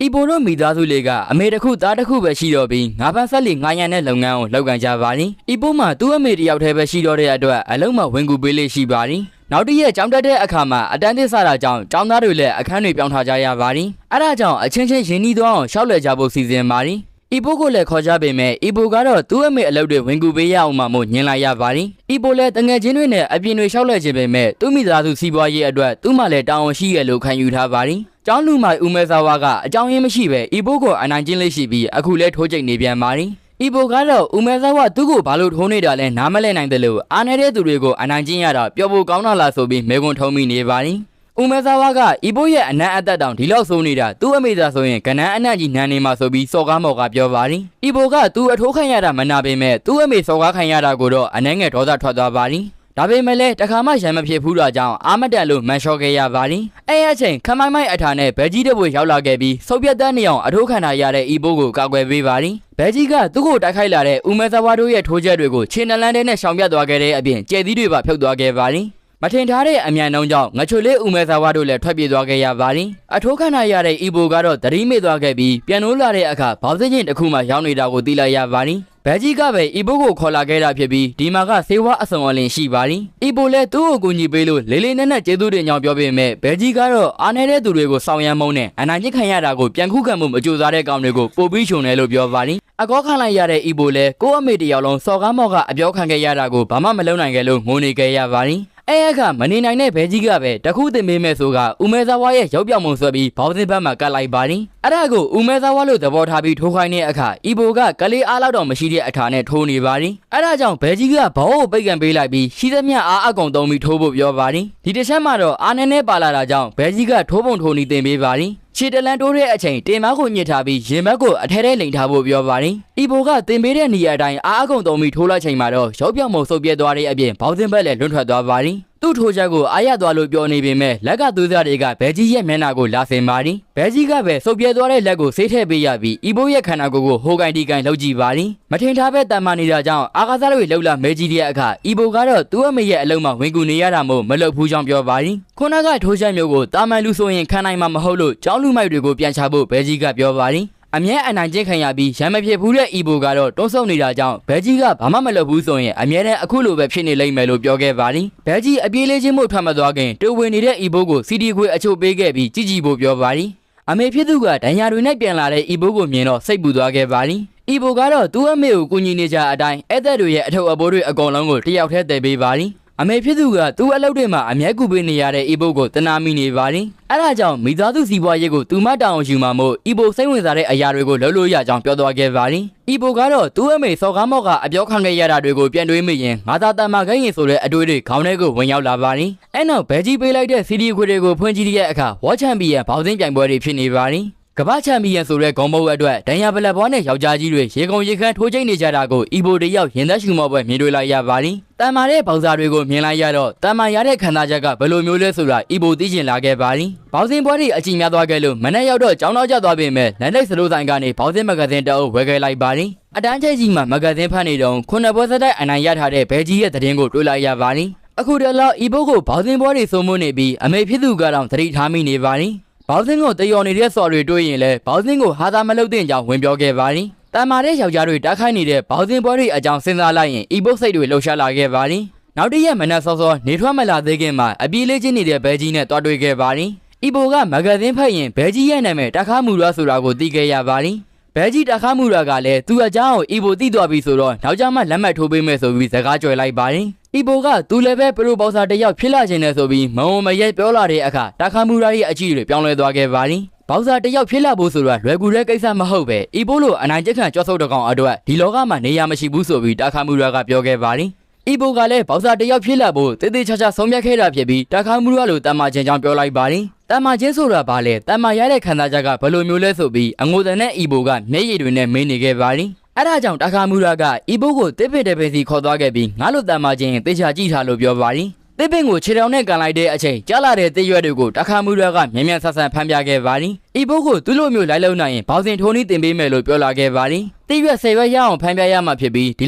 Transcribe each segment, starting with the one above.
ဤဘိုတို့မိသားစုလေးကအမေတစ်ခုသားတစ်ခုပဲရှိတော့ပြီးငါးပန်းဆက်လီငါးရံတဲ့လုပ်ငန်းကိုလုပ်ကန်ကြပါသည်ဤဘိုမှာသူ့အမေတယောက်တည်းပဲရှိတော့တဲ့အတွက်အလုံးမဝင်ကူပေးလေးရှိပါသည်နောက်တစ်ရက်ကျောင်းတက်တဲ့အခါမှာအတန်းသစ်စတာကြောင့်ကျောင်းသားတွေလည်းအခန်းတွေပြောင်းထားကြရပါသည်အဲဒါကြောင့်အချင်းချင်းရင်းနှီးသွားအောင်ရှောက်လွယ်ကြဖို့စီစဉ်ပါသည်ဤဘိုကိုလည်းခေါ်ကြပေမဲ့ဤဘိုကတော့သူ့အမေအလုပ်တွေဝင်ကူပေးရအောင်မှမို့ညင်လိုက်ရပါသည်ဤဘိုလည်းတငယ်ချင်းတွေနဲ့အပြင်တွေရှောက်လွယ်ခြင်းပေမဲ့သူ့မိသားစုစီးပွားရေးအတွက်သူ့မှလည်းတာဝန်ရှိရလို့ခံယူထားပါသည်ကျောင်းလူမိုင်ဦးမဲစာဝါကအကြောင်းရင်းမရှိပဲဤဘိုကိုအနိုင်ကျင့်လေးရှိပြီးအခုလဲထိုးကျိတ်နေပြန်ပါသည်ဤဘိုကတော့ဦးမဲစာဝါသူ့ကိုဘာလို့ထိုးနေတာလဲနားမလဲနိုင်တယ်လို့အားနေတဲ့သူတွေကိုအနိုင်ကျင့်ရတာပျော်ဖို့ကောင်းတာလားဆိုပြီးမဲခွန်းထုံးမိနေပါသည်ဦးမဲစာဝါကဤဘိုရဲ့အနံ့အသက်တောင်ဒီလောက်ဆိုးနေတာသူ့အမေသာဆိုရင်ကနန်းအနံ့ကြီးနန်းနေမှာဆိုပြီးစော်ကားမော်ကပြောပါသည်ဤဘိုကသူ့အထိုးခံရတာမနာပေမဲ့သူ့အမေစော်ကားခံရတာကိုတော့အနှဲငယ်ဒေါသထွက်သွားပါသည်ဒါပေမဲ့လည်းတခါမှရံမဖြစ်ဘူးတာကြောင့်အာမတက်လို့မန်လျှော့ခဲ့ရပါသည်အဲ့အချိန်ခမိုင်းမိုင်းအထာနဲ့ဘဲကြီးတပွေရောက်လာခဲ့ပြီးစုပ်ပြတ်တဲ့နေအောင်အထိုးခံထားရတဲ့ဤဘိုးကိုကာကွယ်ပေးပါသည်ဘဲကြီးကသူ့ကိုတိုက်ခိုက်လာတဲ့ဦးမဲသဝါတို့ရဲ့ထိုးချက်တွေကိုခြေနှလန်းထဲနဲ့ရှောင်ပြတ်သွားခဲ့တဲ့အပြင်ကျဲသီးတွေပါဖြုတ်သွားခဲ့ပါသည်မထင်ထားတဲ့အမြန်နှုံးကြောင့်ငချိုလေးဦးမဲသဝါတို့လည်းထွက်ပြေးသွားခဲ့ရပါသည်အထိုးခံထားရတဲ့ဤဘိုးကတော့သတိမေ့သွားခဲ့ပြီးပြန်လို့လာတဲ့အခါဘောက်စချင်းတစ်ခုမှရောက်နေတာကိုသိလိုက်ရပါသည်ဘဲကြီးကပဲဤဘိုးကိုခေါ်လာခဲ့တာဖြစ်ပြီးဒီမှာကဆေးဝါးအစုံအလင်ရှိပါသည်ဤဘိုးလည်းသူ့ကိုကူညီပေးလို့လေးလေးနက်နက်ကျေးဇူးတင်ကြောင်းပြောပေမဲ့ဘဲကြီးကတော့အားနေတဲ့သူတွေကိုစောင့်ရမ်းမုန်းနဲ့အနိုင်ကျင့်ခံရတာကိုပြန်ခုခံမှုမကြိုးစားတဲ့ကောင်တွေကိုပို့ပြီးချုံတယ်လို့ပြောပါသည်အကောခံလိုက်ရတဲ့ဤဘိုးလည်းကိုယ့်အမေတယောက်လုံးစော်ကားမော့ကအပြောခံခဲ့ရတာကိုဘာမှမလုပ်နိုင်ခဲ့လို့ငိုနေခဲ့ရပါသည်အဲ့အခါမနေနိုင်တဲ့ဘဲကြီးကပဲတခုတင်ပေးမဲ့ဆိုကဦးမဲသားဝါရဲ့ရောက်ပြောင်မှုဆွဲပြီးဘောင်းစင်းဘက်မှာကတ်လိုက်ပါသည်အဲ့ဒါကိုဦးမဲသားဝါလို့သဘောထားပြီးထိုးခိုင်းတဲ့အခါဤဘိုကကလေးအားလောက်တော့မရှိတဲ့အထာနဲ့ထိုးနေပါသည်အဲ့ဒါကြောင့်ဘဲကြီးကဘောင်းကိုပိတ်ကန်ပေးလိုက်ပြီးရှိသမျှအားအကုန်သုံးပြီးထိုးဖို့ပြောပါသည်ဒီတစ်ချက်မှာတော့အားနည်းနည်းပါလာတာကြောင့်ဘဲကြီးကထိုးပုံထိုးနေတင်ပေးပါသည်ခြေတလန်တိုးတဲ့အချိန်တင်မကိုညှစ်ထားပြီးရင်ဘက်ကိုအထဲထဲလိန်ထားဖို့ပြောပါတယ်။ဤဘိုကတင်ပေးတဲ့နေရာတိုင်းအားအကုန်သုံးပြီးထိုးလိုက်ချိန်မှာတော့ရောက်ပြောင်မုံဆုပ်ပြဲသွားတဲ့အပြင်ဘောင်းစင်းဘက်လည်းလွန့်ထွက်သွားပါတယ်။သူ့ထိုးချက်ကိုအားရသွားလို့ပြောနေပေမဲ့လက်ကသွေးသားတွေကဘဲကြီးရဲ့မျက်နှာကိုလာဆင်ပါတယ်။ဘဲကြီးကပဲဆုပ်ပြဲသွားတဲ့လက်ကိုဆေးထည့်ပေးရပြီးဤဘိုရဲ့ခန္ဓာကိုယ်ကိုဟိုကန်တီကန်လှုပ်ကြည့်ပါတယ်။မထင်ထားပဲတန်မာနေတာကြောင့်အာကာသတွေလှုပ်လာမဲကြီးတဲ့အခါဤဘိုကတော့သူ့အမေရဲ့အလုံးမှာဝင်ကူနေရတာမို့မလှုပ်ဘူးကြောင်းပြောပါတယ်။ခုနကထိုးချက်မျိုးကိုတာမန်လူဆိုရင်ခံနိုင်မှာမဟုတ်လို့ကျောင်းလူမိုက်တွေကိုပြန်ချဖို့ဘဲကြီးကပြောပါတယ်အမြဲအနိုင်ကျင့်ခံရပြီးရံမဖြစ်ဘူးတဲ့ဤဘိုကတော့တွန်းဆုပ်နေတာကြောင့်ဘဲကြီးကဘာမှမလုပ်ဘူးဆိုရင်အမြဲတမ်းအခုလိုပဲဖြစ်နေလိမ့်မယ်လို့ပြောခဲ့ပါတယ်ဘဲကြီးအပြေးလေးချင်းမှုထွက်မသွားခင်တူဝင်နေတဲ့ဤဘိုကိုစီဒီခွေအချို့ပေးခဲ့ပြီးကြည်ကြည်ဖို့ပြောပါတယ်အမေဖြစ်သူကဒဏ်ရာတွေနဲ့ပြန်လာတဲ့ဤဘိုကိုမြင်တော့စိတ်ပူသွားခဲ့ပါတယ်ဤဘိုကတော့သူ့အမေကိုကူညီနေကြအတိုင်းဧည့်သည်တွေရဲ့အထုပ်အပိုးတွေအကုန်လုံးကိုတယောက်တည်းတည်ပေးပါတယ်အမေဖြစ်သူကသူ့အလုပ်တွေမှာအမြဲကူပေးနေရတဲ့ဤဘိုကိုတနာမိနေပါတယ်။အဲဒါကြောင့်မိသားစုစီးပွားရေးကိုသူမတောင်းယူမှာမို့ဤဘိုစိတ်ဝင်စားတဲ့အရာတွေကိုလုပ်လို့ရကြောင်းပြောသွားခဲ့ပါတယ်။ဤဘိုကတော့သူ့အမေစော်ကားမော့ကအပြောခံခဲ့ရတာတွေကိုပြန်တွေးမိရင်ငါသာတမခိုင်းရင်ဆိုတဲ့အတွေ့တွေခေါင်းထဲကိုဝင်ရောက်လာပါတယ်။အဲနောက်ဘဲကြီးပေးလိုက်တဲ့စီဒီခွေတွေကိုဖွင့်ကြည့်တဲ့အခါဝါချန်ပီယံဘောက်စင်းပြိုင်ပွဲတွေဖြစ်နေပါတယ်။ကမ္ဘာချန်ပီယံဆိုတဲ့ဂုံးမုတ်အတွက်ဒဏ်ရာပလက်ဘွားနဲ့ယောက်ျားကြီးတွေရေကုန်ရေခမ်းထိုးချိတ်နေကြတာကိုဤဘိုတယောက်ရင်သက်ရှူမော့ပွဲမြင်တွေ့လိုက်ရပါတယ်။တန်မာတဲ့ဘောက်စာတွေကိုမြင်လိုက်ရတော့တန်မာရတဲ့ခံစားချက်ကဘယ်လိုမျိုးလဲဆိုတာဤဘိုသိချင်လာခဲ့ပါတယ်။ဘောက်စင်းပွဲတွေအကြည့်များသွားခဲ့လို့မနေ့ရောက်တော့ကျောင်းတော်ကျသွားပေမဲ့လန်လိုက်စလိုဆိုင်ကနေဘောက်စင်းမဂဇင်းတအုပ်ဝယ်ခဲ့လိုက်ပါတယ်။အတန်းချိတ်ကြီးမှာမဂဇင်းဖတ်နေတော့ခုနှစ်ပွဲစတိုက်အနိုင်ရထားတဲ့ဘဲကြီးရဲ့သတင်းကိုတွေ့လိုက်ရပါတယ်။အခုတည်းကဤဘိုကိုဘောက်စင်းပွဲတွေစိုးမိုးနေပြီးအမေဖြစ်သူကတော့သတိထားမိနေပါတယ်။ဘောက်စင်းကိုတယော်နေတဲ့စော်တွေတွေ့ရင်လည်းဘောက်စင်းကိုဟာသာမလုပ်တဲ့ကြောင်းဝင်ပြောခဲ့ပါတယ်။တန်မာတဲ့ယောက်ျားတွေတိုက်ခိုက်နေတဲ့ဘောက်စင်းပွဲတွေအကြောင်းစဉ်းစားလိုက်ရင်ဤဘုတ်စိတ်တွေလှုပ်ရှားလာခဲ့ပါတယ်။နောက်တစ်ရက်မနက်စောစောနေထွက်မလာသေးခင်မှာအပြေးလေးချင်းနေတဲ့ဘဲကြီးနဲ့တွေ့ခဲ့ပါတယ်။ဤဘိုကမဂဇင်းဖတ်ရင်ဘဲကြီးရဲ့နာမည်တခါမူရဆိုတာကိုသိခဲ့ရပါတယ်။ဘဲကြီးတခါမူရကလည်းသူ့အကြောင်းကိုဤဘိုသိသွားပြီဆိုတော့နောက်ကျမှလက်မှတ်ထိုးပေးမယ်ဆိုပြီးစကားကြွယ်လိုက်ပါတယ်။ဤဘိုကသူလည်းပဲပရိုပေါစာတယောက်ဖြစ်လာခြင်းနဲ့ဆိုပြီးမုံမရဲပြောလာတဲ့အခါတခါမူရရဲ့အကြည့်တွေပြောင်းလဲသွားခဲ့ပါတယ်။ဘောက်စာတယောက်ဖြစ်လာဖို့ဆိုတာလွယ်ကူတဲ့ကိစ္စမဟုတ်ပဲဤဘိုလိုအနိုင်ကျက်ခံကြော့ဆုပ်တကောင်အတွက်ဒီလောကမှာနေရာမရှိဘူးဆိုပြီးတခါမူရကပြောခဲ့ပါတယ်။ဤဘိုကလည်းဘောက်စာတယောက်ဖြစ်လာဖို့တေးသေးချာချာဆုံးဖြတ်ခဲ့တာဖြစ်ပြီးတခါမူရလိုတမ္မာချင်းကြောင့်ပြောလိုက်ပါတယ်။တမ္မာချင်းဆိုတာဘာလဲတမ္မာရတဲ့ခံစားချက်ကဘယ်လိုမျိုးလဲဆိုပြီးအငိုတန်တဲ့ဤဘိုကမျက်ရည်တွေနဲ့မင်းနေခဲ့ပါတယ်။အဲဒါကြောင့်တခါမူရကဤဘိုကိုတစ်ပစ်တစ်ပင်စီခေါ်သွားခဲ့ပြီးငါလိုတမ္မာချင်းတေချာကြည့်ထားလို့ပြောပါတယ်။တစ်ပင်ကိုခြေထောင်နဲ့ကန်လိုက်တဲ့အချိန်ကြားလာတဲ့တစ်ရွက်တွေကိုတခါမူရကမြ мян ဆဆန်ဖမ်းပြခဲ့ပါတယ်။ဤဘိုကိုသူ့လိုမျိုးလိုက်လုံနိုင်ရင်ဘောက်စင်ထိုးနီးတင်ပေးမယ်လို့ပြောလာခဲ့ပါတယ်။တစ်ရွက်10ရွက်ရအောင်ဖမ်းပြရမှာဖြစ်ပြီးဒီ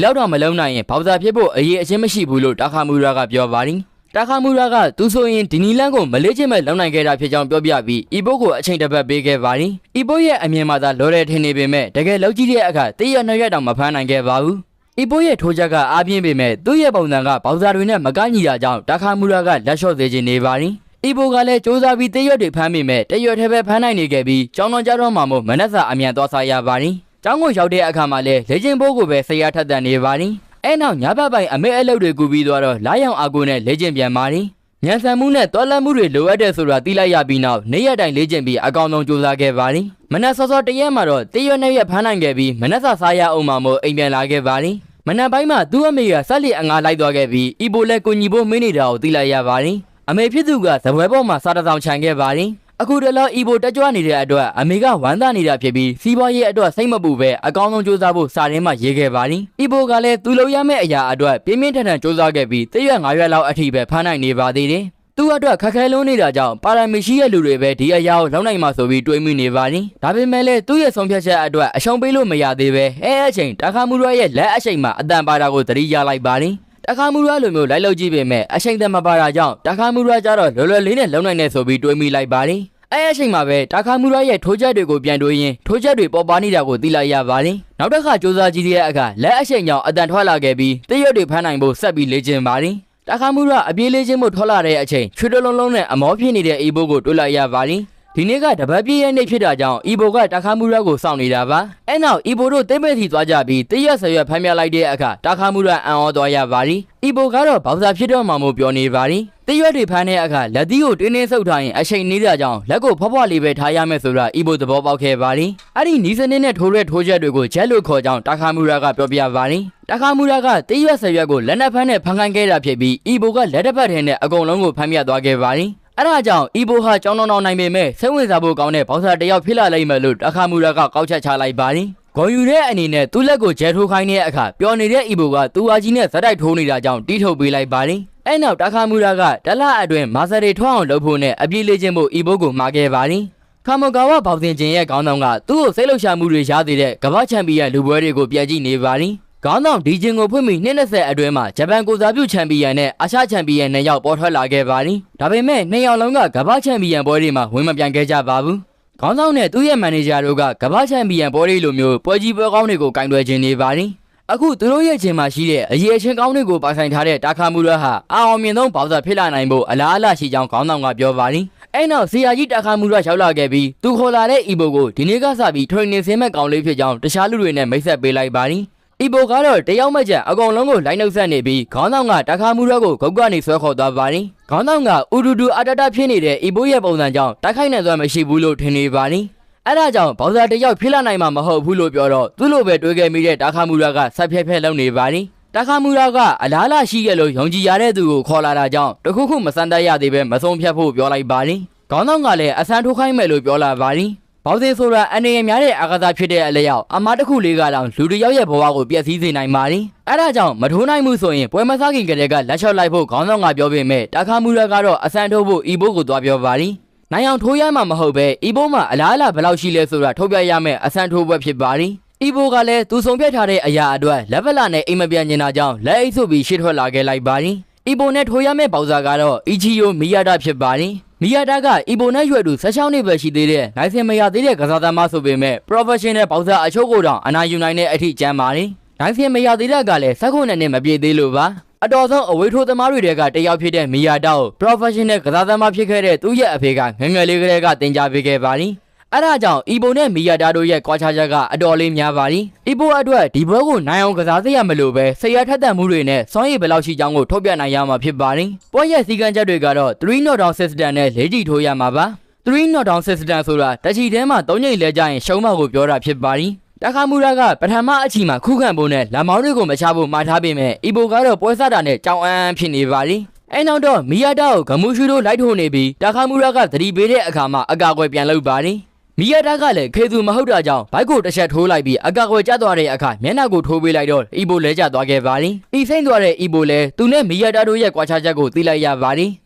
လောက်တော့မလုံနိုင်ရင်ဘောက်စာဖြစ်ဖို့အရေးအချင်းမရှိဘူးလို့တခါမူရကပြောပါတယ်။ တာခါမူရာကသူဆိုရင်ဒီနီလန်းကိုမလေးချင်းမဲ့လုံနိုင်ခဲ့တာဖြစ်ကြောင်းပြောပြပြီးအီဘိုကိုအချိန်တစ်ပတ်ပေးခဲ့ပါတယ်အီဘိုရဲ့အမြင်မှာသာလော်ရဲထင်နေပေမဲ့တကယ်လောက်ကြည့်တဲ့အခါတရနှစ်ရက်တောင်မဖမ်းနိုင်ခဲ့ပါဘူးအီဘိုရဲ့ထိုးချက်ကအားပြင်းပေမဲ့သူ့ရဲ့ပုံစံကဘောက်ဆာတွေနဲ့မကညီတာကြောင့်တာခါမူရာကလက်လျှော့စေချင်နေပါတယ်အီဘိုကလည်းစူးစမ်းပြီးတရွတ်တွေဖမ်းမိမဲ့တရွတ်ထဲပဲဖမ်းနိုင်နေခဲ့ပြီးကြောင်းတော်ကြတော့မှမို့မနက်စာအမြန်သွားစားရပါတယ်ကျောင်းကိုရောက်တဲ့အခါမှာလည်းလေ့ကျင့်ဖို့ကိုပဲဆရာထက်တန်နေပါတယ်အဲ့နောက်ညဘက်ပိုင်းအမေအလုပ်တွေကူပြီးတော့လာရောင်အာကိုနဲ့လေ့ကျင့်ပြန်ပါတယ်ညံဆန်မှုနဲ့တော်လက်မှုတွေလိုအပ်တဲ့ဆိုတာသိလိုက်ရပြီးနောက်နေ့ရက်တိုင်းလေ့ကျင့်ပြီးအကောင်ဆုံးစူးစမ်းခဲ့ပါတယ်မနက်စောစောတရက်မှာတော့တရွတ်နဲ့ရက်ဖမ်းနိုင်ခဲ့ပြီးမနက်စာစားရအောင်မှမို့အိမ်ပြန်လာခဲ့ပါတယ်မနက်ပိုင်းမှာသူ့အမေကဆက်လက်အငါလိုက်သွားခဲ့ပြီးအီဘိုလည်းကိုညီဖို့မင်းနေတာကိုသိလိုက်ရပါတယ်အမေဖြစ်သူကဇပွဲပေါ်မှာစားတစောင်ခြံခဲ့ပါတယ်အခုတလောအီဘိုတက်ကြွနေတဲ့အတွက်အမေကဝမ်းသာနေတာဖြစ်ပြီးစီးပွားရေးအတွက်စိတ်မပူပဲအကောင်းဆုံးစူးစမ်းဖို့စာရင်းမှာရေးခဲ့ပါတယ်အီဘိုကလည်းသူ့လုပ်ရမယ့်အရာအတွက်ပြင်းပြင်းထန်ထန်စူးစမ်းခဲ့ပြီးတရွတ်9ရွက်လောက်အထိပဲဖမ်းနိုင်နေပါသေးတယ်သူ့အတွက်ခက်ခဲလုံးနေတာကြောင့်ပါရမီရှိရဲ့လူတွေပဲဒီအရာကိုလောက်နိုင်မှာဆိုပြီးတွေးမိနေပါတယ်ဒါပေမဲ့လည်းသူ့ရဲ့ဆုံးဖြတ်ချက်အတွက်အရှုံးပေးလို့မရသေးပဲအချိန်တာခါမူရရဲ့လက်အချိန်မှာအတန်ပါတာကိုသတိရလိုက်ပါတယ်တာခါမူရလိုမျိုးလိုက်လောက်ကြည့်ပေမဲ့အချိန်တမပါတာကြောင့်တာခါမူရကြတော့လွယ်လွယ်လေးနဲ့လုံနိုင်နေဆိုပြီးတွေးမိလိုက်ပါတယ်အချိန်မှာပဲတာခါမူရရဲ့ထိုးချက်တွေကိုပြန်တွေးရင်ထိုးချက်တွေပေါ်ပါနေတာကိုသိလိုက်ရပါတယ်နောက်တစ်ခါစူးစမ်းကြည့်တဲ့အခါလက်အချိန်ကြောင့်အတန်ထွက်လာခဲ့ပြီးတရွတ်တွေဖမ်းနိုင်ဖို့ဆက်ပြီးလေ့ကျင့်ပါတယ်တာခါမူရအပြေးလေးချင်းမှုထွက်လာတဲ့အချိန်ချွေတလုံးလုံးနဲ့အမောဖြစ်နေတဲ့အီဘိုကိုတွေ့လိုက်ရပါတယ်ဒီနေ့ကတပတ်ပြည့်ရဲ့နေ့ဖြစ်တာကြောင့်အီဘိုကတာခါမူရကိုစောင့်နေတာပါအဲ့နောက်အီဘိုတို့တိတ်ပဲ့စီသွားကြပြီးတရက်ဆရွက်ဖမ်းပြလိုက်တဲ့အခါတာခါမူရအံ့ဩသွားရပါတယ်အီဘိုကတော့ဘောက်ဆာဖြစ်တော့မှမို့ပြောနေပါတယ်တရွက်တွေဖမ်းတဲ့အခါလက်သီးကိုတင်းတင်းဆုပ်ထားရင်အချိန်နေတာကြောင့်လက်ကိုဖွားဖွားလေးပဲထားရမယ်ဆိုတာအီဘိုသဘောပေါက်ခဲ့ပါတယ်အဲ့ဒီနီးစနစ်နဲ့ထိုးတဲ့ထိုးချက်တွေကိုဂျက်လို့ခေါ်ကြောင်းတာခါမူရကပြောပြပါတယ်တာခါမူရကတရွက်ဆရွက်ကိုလက်နက်ဖမ်းနဲ့ဖမ်းခိုင်းခဲ့တာဖြစ်ပြီးအီဘိုကလက်တစ်ဖက်ထဲနဲ့အကုန်လုံးကိုဖမ်းပြသွားခဲ့ပါတယ်အဲ့ဒါကြောင့်အီဘိုဟာကြောင်းတောင်းနိုင်ပေမဲ့စိတ်ဝင်စားဖို့ကောင်းတဲ့ဘောက်ဆာတယောက်ဖြစ်လာလိမ့်မယ်လို့တာခါမူရာကကောက်ချက်ချလိုက်ပါတယ်ဂေါ်ယူတဲ့အနေနဲ့သူ့လက်ကိုဂျဲထိုးခိုင်းတဲ့အခါပျော်နေတဲ့အီဘိုကသူ့အားကြီးနဲ့ဇက်တိုက်ထိုးနေတာကြောင့်တီးထုတ်ပေးလိုက်ပါတယ်အဲ့နောက်တာခါမူရာကတလအတွင်းမာဆာတွေထွန်းအောင်လုပ်ဖို့နဲ့အပြေးလေးချင်းဖို့အီဘိုကိုမှာခဲ့ပါတယ်ခါမကာဝဘောက်စင်ချင်းရဲ့ခေါင်းဆောင်ကသူ့ကိုစိတ်လှုပ်ရှားမှုတွေရသေးတဲ့ကမ္ဘာချန်ပီယံလူပွဲတွေကိုပြန်ကြည့်နေပါတယ်ခေါင်းဆောင်ဒီဂျင်ကိုဖွင့်ပြီး20အတွင်းမှာဂျပန်ကိုစားပြုချန်ပီယံနဲ့အာရှချန်ပီယံ2ယောက်ပေါ်ထွက်လာခဲ့ပါတယ်။ဒါပေမဲ့2ယောက်လုံးကကမ္ဘာချန်ပီယံပွဲတွေမှာဝင်မပြိုင်ခဲ့ကြပါဘူး။ခေါင်းဆောင်နဲ့သူ့ရဲ့မန်နေဂျာတို့ကကမ္ဘာချန်ပီယံပွဲတွေလိုမျိုးပွဲကြီးပွဲကောင်းတွေကိုကင်တွယ်ခြင်းနေပါတယ်။အခုသူတို့ရဲ့ချင်းမှာရှိတဲ့အရေးအချင်းကောင်းတွေကိုပိုင်ဆိုင်ထားတဲ့တာခါမူရဟာအောင်မြင်ဆုံးဘောက်ဆာဖြစ်လာနိုင်ဖို့အလားအလာရှိကြောင်းခေါင်းဆောင်ကပြောပါတယ်။အဲ့နောက်ဆီယာကြီးတာခါမူရရောက်လာခဲ့ပြီးသူခေါ်လာတဲ့အီဘိုကိုဒီနေ့ကစပြီး training ဆင်းမဲ့ကောင်လေးဖြစ်ကြောင်းတခြားလူတွေနဲ့မိတ်ဆက်ပေးလိုက်ပါတယ်။အီဘိုကတော့တယောက်မှကျအကောင်လုံးကိုလိုက်နှုတ်ဆက်နေပြီးခေါင်းဆောင်ကတာခါမူရကိုဂုတ်ကနေဆွဲခေါ်သွားပါတယ်။ခေါင်းဆောင်ကဥဒူဒူအတတဖြစ်နေတဲ့အီဘိုရဲ့ပုံစံကြောင့်တိုက်ခိုက်နိုင်စွမ်းမရှိဘူးလို့ထင်နေပါတယ်။အဲ့ဒါကြောင့်ဘောက်ဆာတယောက်ဖြစ်လာနိုင်မှာမဟုတ်ဘူးလို့ပြောတော့သူ့လိုပဲတွေးခဲ့မိတဲ့တာခါမူရကဆက်ဖြဲဖြဲလုပ်နေပါတယ်။တာခါမူရကအလားလာရှိခဲ့လို့ယုံကြည်ရတဲ့သူကိုခေါ်လာတာကြောင့်တခုခုမစမ်းတတ်ရသေးပဲမဆုံးဖြတ်ဖို့ပြောလိုက်ပါတယ်။ခေါင်းဆောင်ကလည်းအဆန်ထိုးခိုင်းမယ်လို့ပြောလာပါတယ်။ဘောက်စင်ဆိုတာအနေရများတဲ့အာကာသဖြစ်တဲ့အလျောက်အမားတစ်ခုလေးကတော့လူတစ်ယောက်ရဲ့ဘဝကိုပျက်စီးစေနိုင်ပါတယ်။အဲဒါကြောင့်မထိုးနိုင်မှုဆိုရင်ပွဲမစားခင်ကလေးကလက်ချော့လိုက်ဖို့ခေါင်းဆောင်ကပြောပေမဲ့တာခါမူရကတော့အဆန်ထိုးဖို့အီဘိုကိုသွားပြောပါတယ်။နိုင်အောင်ထိုးရမှာမဟုတ်ပဲအီဘိုမှာအလားအလာဘယ်လောက်ရှိလဲဆိုတာထုတ်ပြရမယ်အဆန်ထိုးပွဲဖြစ်ပါတယ်။အီဘိုကလည်းသူဆုံးဖြတ်ထားတဲ့အရာအတွက်လက်ဗလာနဲ့အိမ်မပြန်နေတာကြောင့်လက်အိတ်ဆုပ်ပြီးရှေ့ထွက်လာခဲ့လိုက်ပါတယ်။အီဘိုနဲ့ထိုးရမယ့်ဘောက်ဆာကတော့အီချီယိုမီယာတာဖြစ်ပါတယ်။မီယာတာကအီဘိုနဲ့ရွယ်သူ16နှစ်ပဲရှိသေးတဲ့နိုင်စင်မရသေးတဲ့ကစားသမားဆိုပေမဲ့ professional ဘောက်ဆာအချို့ကိုတောင်အနာယူနိုင်တဲ့အထိကျမ်းပါတယ်။နိုင်စင်မရသေးတဲ့ကလည်း19နှစ်မပြည့်သေးလို့ပါ။အတော်ဆုံးအဝေးထိုးသမားတွေကတယောက်ဖြစ်တဲ့မီယာတာကို professional ကစားသမားဖြစ်ခဲ့တဲ့သူ့ရဲ့အဖေကငယ်ငယ်လေးကလေးကတင် जा ပေးခဲ့ပါတယ်။အဲဒါကြောင့်အီဘိုနဲ့မီယာတာတို့ရဲ့ကွာခြားချက်ကအတော်လေးများပါတယ်။အီဘိုအတွက်ဒီပွဲကိုနိုင်အောင်ကစားစေရမလို့ပဲဆရာထက်သန်မှုတွေနဲ့စွမ်းရည်ဘယ်လောက်ရှိကြောင်းကိုထုတ်ပြနိုင်ရမှာဖြစ်ပါတယ်။ပွဲရဲ့စီကံချက်တွေကတော့3 knockdown system နဲ့4ကြိထိုးရမှာပါ။3 knockdown system ဆိုတာတချီထဲမှာ3ကြိမ်လဲကြရင်ရှုံးမှကိုပြောတာဖြစ်ပါတယ်။တာခါမူရကပထမအချီမှာခုခံဖို့နဲ့လက်မောင်းတွေကိုမချဖို့မှားထားပေမဲ့အီဘိုကတော့ပွဲစားတာနဲ့ကြောင်အန်းဖြစ်နေပါလိမ့်။အဲနောက်တော့မီယာတာကိုဂမူရှူတို့လိုက်ထိုးနေပြီးတာခါမူရကသတိပေးတဲ့အခါမှာအကာအကွယ်ပြန်လုပ်ပါလိမ့်။မီယာတာကလည်းခေသူမဟုတ်တာကြောင့်ဘိုက်ကိုတစ်ချက်ထိုးလိုက်ပြီးအကာအကွယ်ကျသွားတဲ့အခါမျက်နှာကိုထိုးပေးလိုက်တော့အီဘိုလဲကျသွားခဲ့ပါလိမ့်။ဤစိမ့်သွားတဲ့အီဘိုလဲသူနဲ့မီယာတာတို့ရဲ့ကွာခြားချက်ကိုသိလိုက်ရပါလိမ့်။